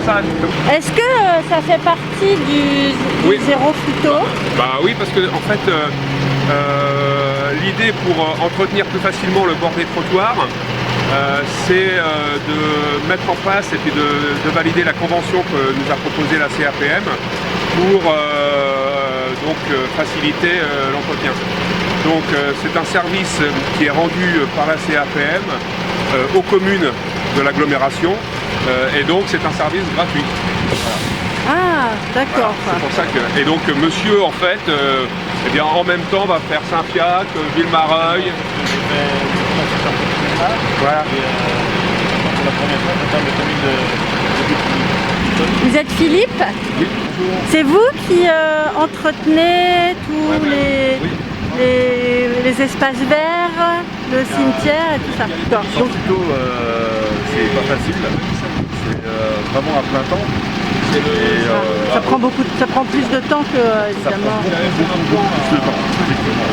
façade. Est-ce que ça fait partie du Oui. zéro phyto? Bah oui, parce que en fait, l'idée pour entretenir plus facilement le bord des trottoirs, c'est de mettre en place et puis de valider la convention que nous a proposée la CAPM pour donc faciliter l'entretien. Donc c'est un service qui est rendu par la CAPM aux communes de l'agglomération et donc c'est un service gratuit. Voilà. Ah, d'accord. Voilà, c'est pour ça que... Et donc monsieur en fait, eh bien, en même temps va faire Saint-Fiac, Villemareuil. Voilà. Pour la première fois, je parle de commune de Vous êtes Philippe? Oui. C'est vous qui entretenez tous les espaces verts, le cimetière et tout ça? Sans phyto, c'est pas facile. C'est vraiment à plein temps. Ça prend plus de temps que Ça prend évidemment. beaucoup plus de temps, effectivement.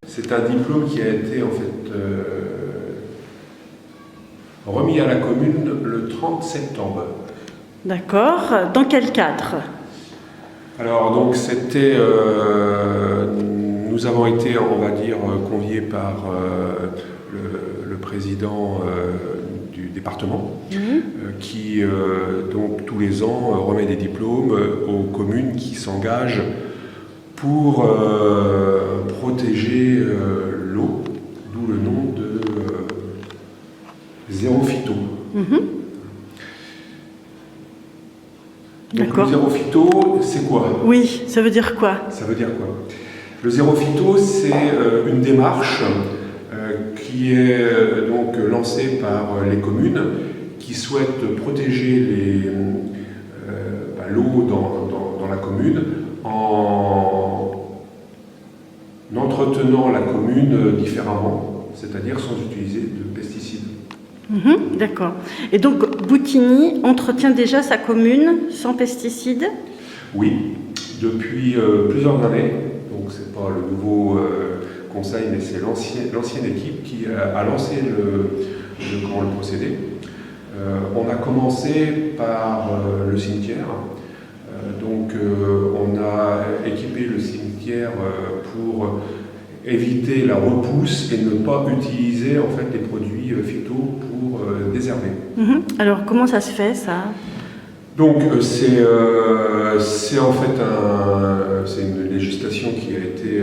C'est un diplôme qui a été en fait remis à la commune le 30 septembre. D'accord. Dans quel cadre? Alors donc c'était, nous avons été, on va dire, conviés par le président du département, qui donc tous les ans remet des diplômes aux communes qui s'engagent pour protéger l'eau, d'où le nom de zéro phyto. Donc D'accord. le zéro phyto, c'est quoi? Oui, ça veut dire quoi? Ça veut dire quoi? Le zéro phyto, c'est une démarche qui est donc lancée par les communes qui souhaitent protéger l'eau dans la commune en entretenant la commune différemment, c'est-à-dire sans utiliser de pesticides. D'accord. Et donc Boutigny entretient déjà sa commune sans pesticides? Oui, depuis plusieurs années. Donc c'est pas le nouveau conseil, mais c'est l'ancienne équipe qui a lancé le procédé. On a commencé par le cimetière. Donc on a équipé le cimetière pour éviter la repousse et ne pas utiliser en fait les produits phyto pour désherber. Alors comment ça se fait ça? Donc c'est en fait c'est une législation qui a été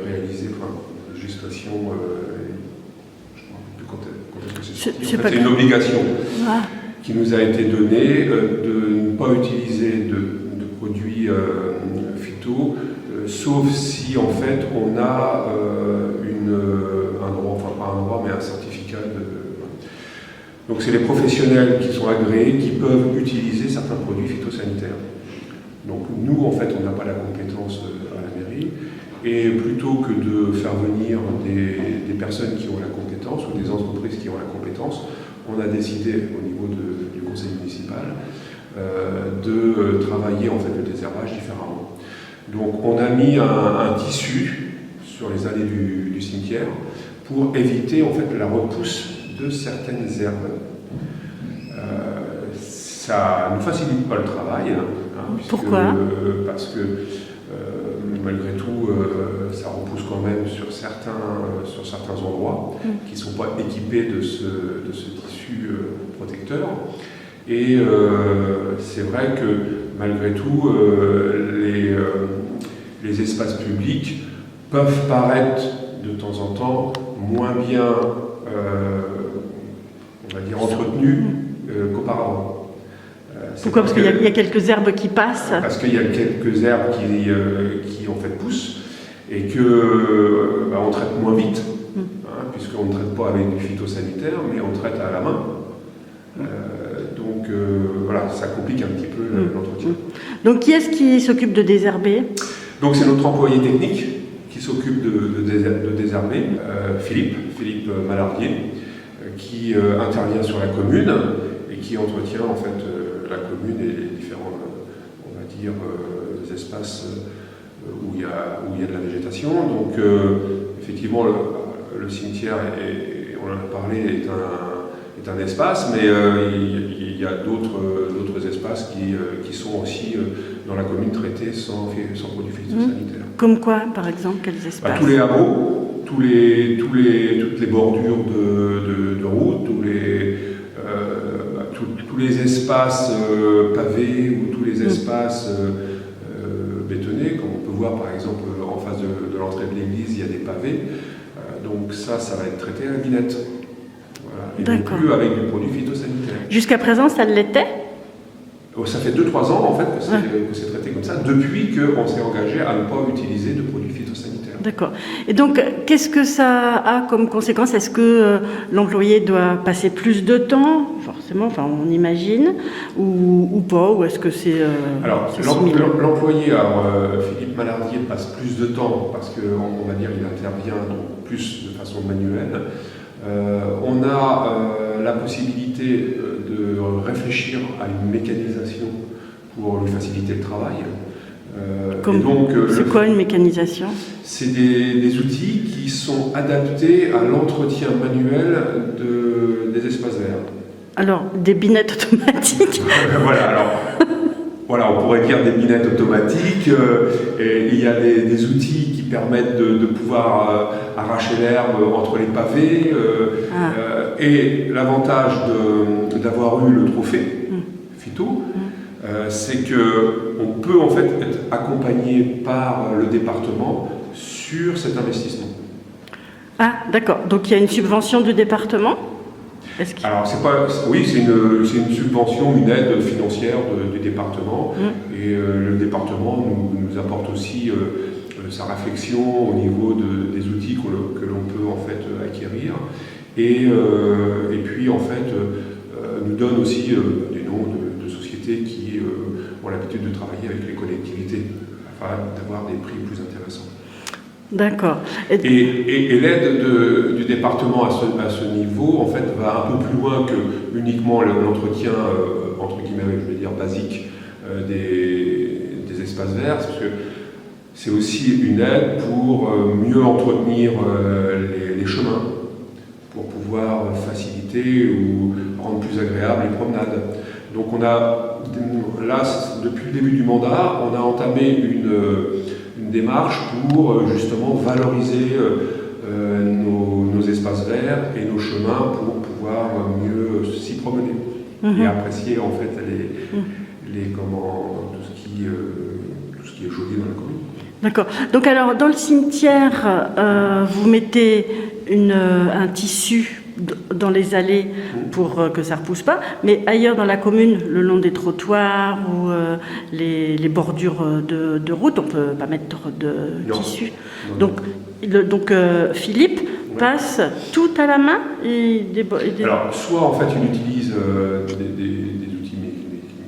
réalisée, enfin législation, je ne me rappelle plus quand est-ce que c'est sorti. En fait, c'est une obligation qui nous a été donnée de ne pas utiliser de produits phyto, sauf si en fait on a un droit, enfin pas un droit mais un certificat Donc c'est les professionnels qui sont agréés qui peuvent utiliser certains produits phytosanitaires. Donc nous en fait on n'a pas la compétence à la mairie et plutôt que de faire venir des personnes qui ont la compétence ou des entreprises qui ont la compétence, on a décidé au niveau du conseil municipal de travailler en fait le désherbage différemment. Donc on a mis un tissu sur les allées du cimetière pour éviter en fait la repousse de certaines herbes. Ça ne nous facilite pas le travail. Pourquoi? Parce que malgré tout, ça repousse quand même sur certains endroits qui ne sont pas équipés de ce tissu protecteur. Et c'est vrai que malgré tout, les espaces publics peuvent paraître de temps en temps moins bien on va dire entretenus qu'auparavant. Pourquoi? Parce qu'il y a quelques herbes qui passent. Parce qu'il y a quelques herbes qui en fait poussent et que on traite moins vite, puisqu'on ne traite pas avec du phytosanitaire, mais on traite à la main. Donc voilà, ça complique un petit peu l'entretien. Donc qui est-ce qui s'occupe de désherber? Donc c'est notre employé technique qui s'occupe de désherber, Philippe Malardier, qui intervient sur la commune et qui entretient en fait la commune et les différents, on va dire, espaces où il y a de la végétation. Donc effectivement, le cimetière, on en a parlé, est un espace, mais il y a d'autres espaces qui sont aussi dans la commune traités sans produits phytosanitaires. Comme quoi, par exemple, quels espaces? Tous les hameaux, toutes les bordures de route, tous les espaces pavés ou tous les espaces bétonnés, comme on peut voir par exemple en face de l'entrée de l'église, il y a des pavés. Donc ça va être traité à la binette. Voilà. Et non plus avec du produit phytosanitaire. Jusqu'à présent, ça l'était? Ça fait 2-3 ans en fait que c'est traité comme ça, depuis qu'on s'est engagé à ne pas utiliser de produits phytosanitaires. D'accord. Et donc, qu'est-ce que ça a comme conséquence? Est-ce que l'employé doit passer plus de temps, forcément, enfin on imagine, ou pas? Ou est-ce que c'est Alors, l'employé, Philippe Malardier, passe plus de temps parce qu'on va dire il intervient donc plus de façon manuelle. On a la possibilité de réfléchir à une mécanisation pour lui faciliter le travail. C'est quoi une mécanisation? C'est des outils qui sont adaptés à l'entretien manuel des espaces verts. Alors, des binettes automatiques? Voilà, on pourrait dire des binettes automatiques. Et il y a des outils qui permettent de pouvoir arracher l'herbe entre les pavés. Et l'avantage d'avoir eu le trophée phyto, c'est qu'on peut en fait être accompagné par le département sur cet investissement. Ah, d'accord. Donc il y a une subvention du département? Alors, c'est une subvention, une aide financière du département. Et le département nous apporte aussi sa réflexion au niveau des outils que l'on peut en fait acquérir. Et puis en fait nous donne aussi des noms de sociétés qui ont l'habitude de travailler avec les collectivités afin d'avoir des prix plus intéressants. D'accord. Et l'aide du département à ce niveau en fait va un peu plus loin que uniquement l'entretien entre guillemets, je vais dire basique des espaces verts, parce que c'est aussi une aide pour mieux entretenir les chemins, pour pouvoir faciliter ou rendre plus agréable les promenades. Donc on a, là, depuis le début du mandat, on a entamé une démarche pour justement valoriser nos espaces verts et nos chemins pour pouvoir mieux s'y promener et apprécier en fait tout ce qui est joli dans la commune. D'accord. Donc alors, dans le cimetière, vous mettez un tissu dans les allées pour que ça ne repousse pas, mais ailleurs dans la commune, le long des trottoirs ou les bordures de route, on ne peut pas mettre de tissu. Donc Philippe passe tout à la main Alors, soit en fait il utilise des outils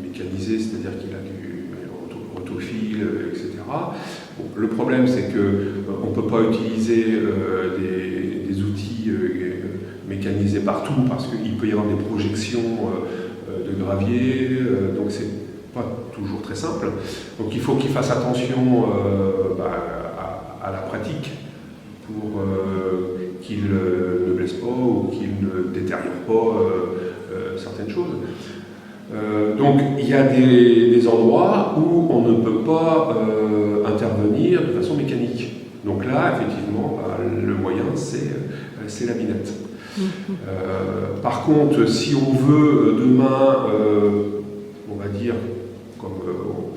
mécanisés, c'est-à-dire qu'il a du rotofil, etc. Bon, le problème, c'est qu'on ne peut pas utiliser des outils mécanisés partout parce qu'il peut y avoir des projections de gravier, donc c'est pas toujours très simple. Donc il faut qu'il fasse attention à la pratique pour qu'il ne blesse pas ou qu'il ne détériore pas certaines choses. Donc il y a des endroits où on ne peut pas intervenir de façon mécanique. Donc là, effectivement, le moyen, c'est la binette. Par contre, si on veut demain, on va dire, comme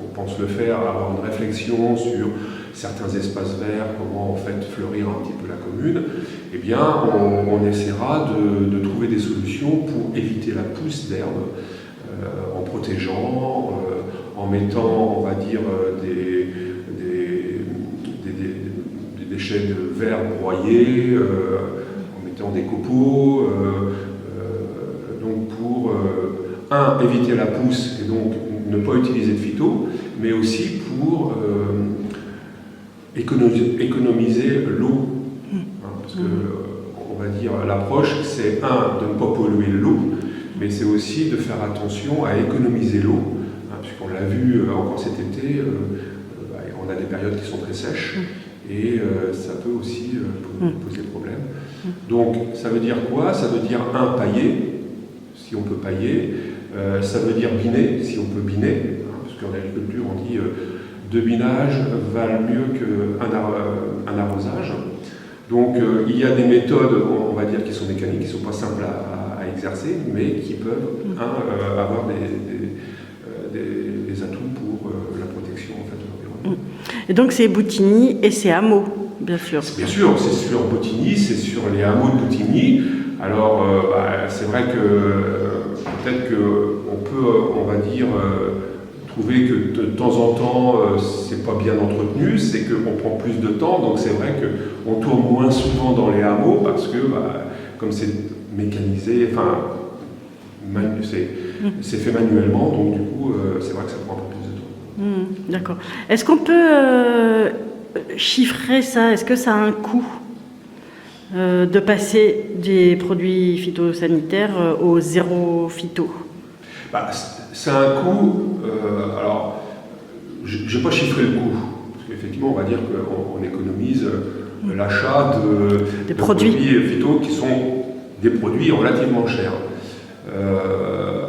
on pense le faire, avoir une réflexion sur certains espaces verts, comment en fait fleurir un petit peu la commune, eh bien on essaiera de trouver des solutions pour éviter la pousse d'herbe, en protégeant, en mettant, on va dire, des déchets de verre broyés, en mettant des copeaux, donc pour éviter la pousse et donc ne pas utiliser de phyto, mais aussi pour économiser l'eau. Parce que, on va dire, l'approche, c'est de ne pas polluer l'eau, mais c'est aussi de faire attention à économiser l'eau, hein, puisqu'on l'a vu encore cet été, on a des périodes qui sont très sèches, et ça peut aussi poser problème. Donc ça veut dire quoi? Ça veut dire pailler, si on peut pailler, ça veut dire biner, si on peut biner, hein, parce qu'en agriculture on dit 2 binages valent mieux qu'un arrosage. Donc il y a des méthodes, on va dire, qui sont mécaniques, qui ne sont pas simples à exercer, mais qui peuvent avoir des atouts pour la protection en fait, de l'environnement. Et donc c'est Boutigny et c'est hameaux, bien sûr. Bien sûr, c'est sur Boutigny, c'est sur les hameaux de Boutigny. Alors c'est vrai que peut-être qu'on peut, on va dire, trouver que de temps en temps, c'est pas bien entretenu, c'est qu'on prend plus de temps, donc c'est vrai qu'on tourne moins souvent dans les hameaux parce que, comme c'est mécanisé, enfin, c'est fait manuellement, donc du coup, c'est vrai que ça prend un peu plus de temps. D'accord. Est-ce qu'on peut chiffrer ça? Est-ce que ça a un coût de passer des produits phytosanitaires au zéro phyto? C'est un coût, alors je n'ai pas chiffré le coût, parce qu'effectivement on va dire qu'on économise l'achat de produits phyto qui sont des produits relativement chers.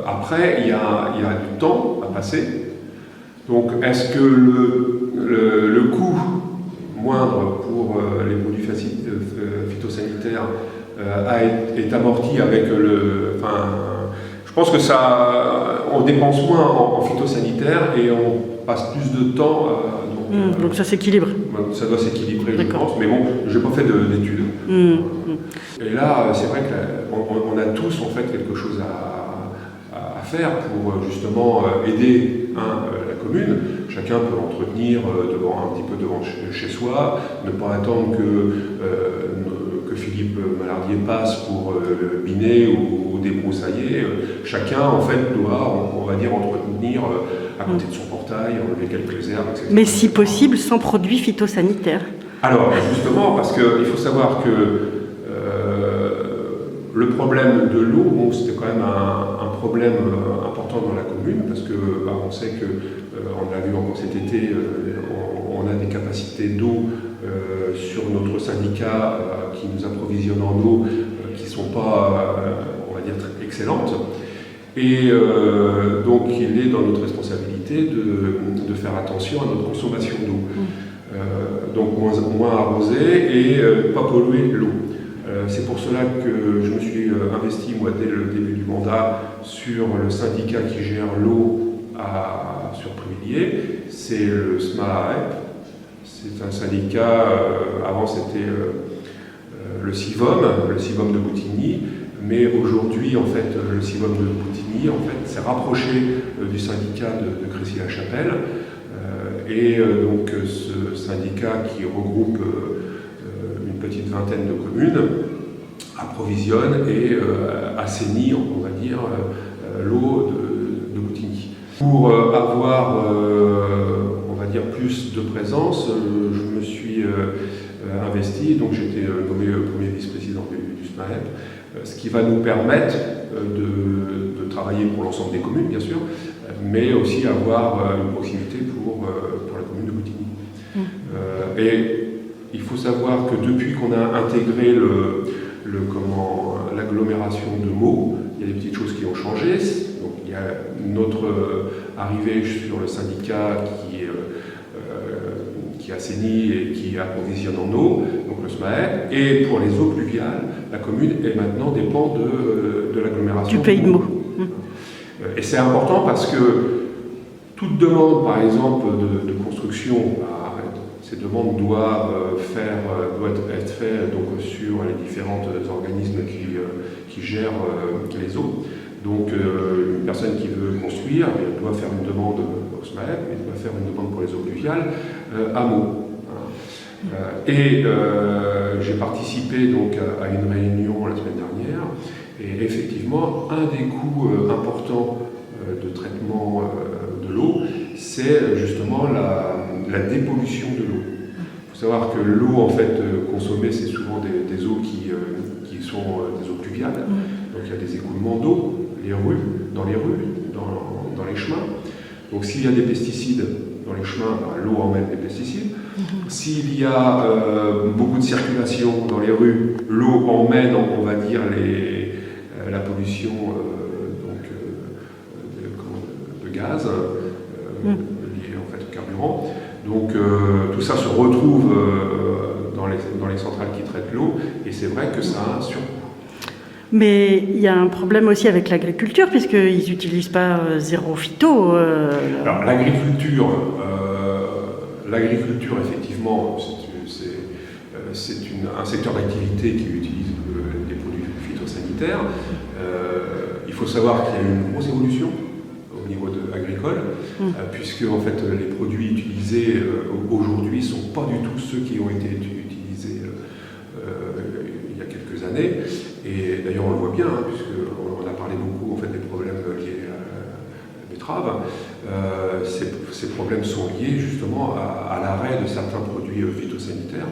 Après, il y a du temps à passer, donc est-ce que le coût moindre pour les produits phytosanitaires est amorti avec je pense que on dépense moins en phytosanitaire et on passe plus de temps. Donc ça s'équilibre. Ça doit s'équilibrer, je pense, mais bon, je n'ai pas fait d'études. Et là, c'est vrai qu'on a tous en fait quelque chose à faire pour justement aider la commune. Chacun peut l'entretenir un petit peu devant chez soi, ne pas attendre que Philippe Malardier passe pour biner ou débroussailler. Chacun, en fait, doit, on va dire, entretenir à côté de son portail, enlever quelques herbes, etc. Mais si possible, sans produits phytosanitaires. Alors, justement, parce qu'il faut savoir que le problème de l'eau, c'était quand même un problème important dans la commune, parce que on sait que, on l'a vu encore cet été, on a des capacités d'eau sur notre syndicat qui nous approvisionne en eau, qui ne sont pas, on va dire, très excellentes. Et donc il est dans notre responsabilité de faire attention à notre consommation d'eau. Donc moins arroser et pas polluer l'eau. C'est pour cela que je me suis investi, moi, dès le début du mandat, sur le syndicat qui gère l'eau sur Privilliers. C'est le SMAAEP. C'est un syndicat, avant c'était le CIVOM de Boutigny, mais aujourd'hui, en fait, le CIVOM de Boutigny, en fait, s'est rapproché du syndicat de Crécy-la-Chapelle. Et donc ce syndicat qui regroupe une petite vingtaine de communes approvisionne et assainit, on va dire, l'eau de Boutigny. Pour avoir, on va dire, plus de présence, je me suis investi, donc j'étais nommé premier vice-président du SMAEP, ce qui va nous permettre de travailler pour l'ensemble des communes, bien sûr, mais aussi avoir une proximité pour la commune de Boutigny. Et il faut savoir que depuis qu'on a intégré l'agglomération de Meaux, il y a des petites choses qui ont changé. Donc, il y a notre arrivée sur le syndicat qui assainit et qui approvisionne en eau, donc le SMAEP, et pour les eaux pluviales, la commune est maintenant dépend de l'agglomération du pays de Meaux. Et c'est important parce que toute demande, par exemple, de construction, ces demandes doivent être faites donc, sur les différents organismes qui gèrent les eaux. Donc une personne qui veut construire doit faire une demande au SMAEP, mais doit faire une demande pour les eaux pluviales à Meaux. Et j'ai participé donc à une réunion la semaine dernière, et effectivement, un des coûts importants de traitement de l'eau, c'est justement la dépollution de l'eau. Il faut savoir que l'eau en fait consommée, c'est souvent des eaux qui sont des eaux pluviales, donc il y a des écoulements d'eau. dans les rues, dans les chemins. Donc s'il y a des pesticides dans les chemins, l'eau emmène des pesticides. S'il y a beaucoup de circulation dans les rues, l'eau emmène, on va dire, la pollution de gaz liée en fait au carburant. Donc tout ça se retrouve dans les centrales qui traitent l'eau, et c'est vrai que ça a un surcoût. Mais il y a un problème aussi avec l'agriculture, puisqu'ils n'utilisent pas zéro phyto. Alors l'agriculture, effectivement, c'est un secteur d'activité qui utilise des produits phytosanitaires. Il faut savoir qu'il y a eu une grosse évolution au niveau agricole, puisque en fait, les produits utilisés aujourd'hui ne sont pas du tout ceux qui ont été utilisés il y a quelques années. Et d'ailleurs, on le voit bien, puisqu'on a parlé beaucoup en fait, des problèmes liés à la betterave. Ces problèmes sont liés justement à l'arrêt de certains produits phytosanitaires,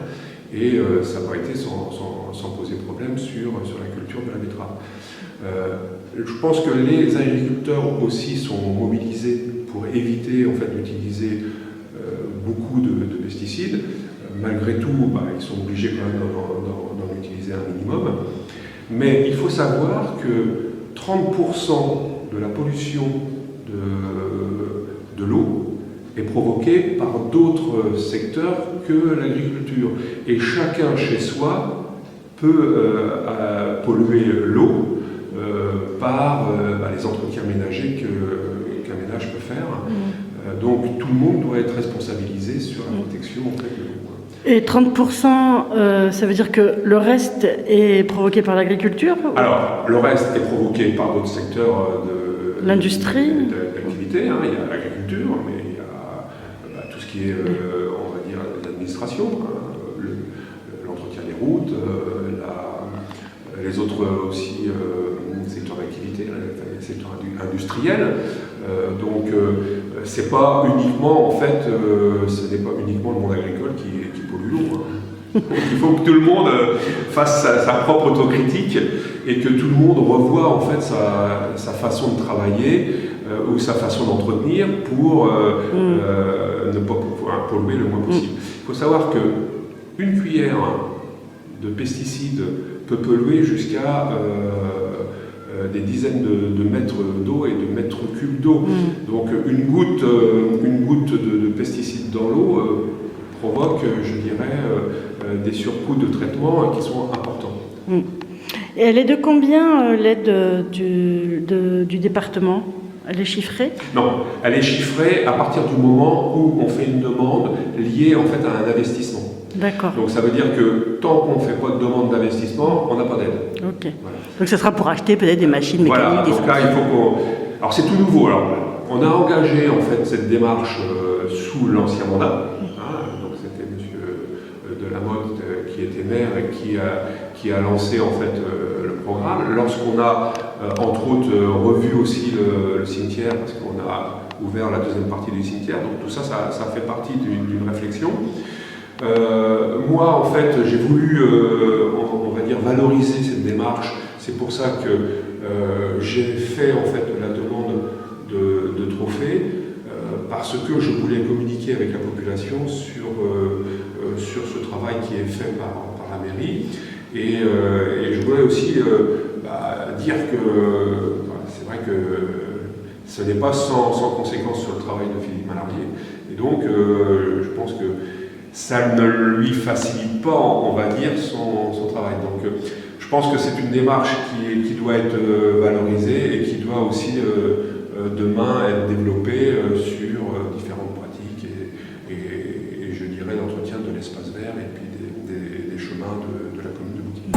et ça n'a pas été sans poser problème sur la culture de la betterave. Je pense que les agriculteurs aussi sont mobilisés pour éviter en fait, d'utiliser beaucoup de pesticides. Malgré tout, ils sont obligés quand même d'en utiliser un minimum. Mais il faut savoir que 30% de la pollution de l'eau est provoquée par d'autres secteurs que l'agriculture. Et chacun chez soi peut polluer l'eau par les entretiens ménagers qu'un ménage peut faire. Donc tout le monde doit être responsabilisé sur la protection en fait, de l'eau. Et 30%, ça veut dire que le reste est provoqué par l'agriculture? Alors, le reste est provoqué par d'autres secteurs de l'industrie, d'activité. Il y a l'agriculture, mais il y a tout ce qui est, on va dire, l'administration, l'entretien des routes, les autres aussi secteurs d'activité, les secteurs industriels. Donc, c'est pas uniquement, en fait, ce n'est pas uniquement le monde agricole qui pollue l'eau. Il faut que tout le monde fasse sa propre autocritique et que tout le monde revoie en fait sa façon de travailler ou sa façon d'entretenir pour ne pas pouvoir polluer le moins possible. Il faut savoir qu'une cuillère de pesticides peut polluer jusqu'à des dizaines de mètres d'eau et de mètres cubes d'eau. Donc une goutte de pesticides dans l'eau provoque, je dirais, des surcoûts de traitement qui sont importants. Et elle est de combien l'aide du département? Elle est chiffrée? Non, elle est chiffrée à partir du moment où on fait une demande liée en fait à un investissement. D'accord. Donc ça veut dire que tant qu'on ne fait pas de demande d'investissement, on n'a pas d'aide. Ok. Voilà. Donc ça sera pour acheter peut-être des machines mécaniques. Voilà, donc là il faut qu'on... Alors c'est tout nouveau. Alors, on a engagé en fait cette démarche sous l'ancien mandat. Donc c'était M. Delamotte qui était maire et qui a lancé en fait le programme. Lorsqu'on a entre autres revu aussi le cimetière, parce qu'on a ouvert la deuxième partie du cimetière, donc tout ça fait partie d'une réflexion. Moi, en fait, j'ai voulu, on va dire, valoriser cette démarche. C'est pour ça que j'ai fait en fait la demande de trophée, parce que je voulais communiquer avec la population sur ce travail qui est fait par la mairie. Et je voulais aussi dire que c'est vrai que ce n'est pas sans conséquence sur le travail de Philippe Mallarbier. Et donc, je pense que ça ne lui facilite pas, on va dire, son travail. Donc, je pense que c'est une démarche qui doit être valorisée et qui doit aussi, demain, être développée sur différentes pratiques et je dirais, l'entretien de l'espace vert et puis des chemins de la commune de Boutigny.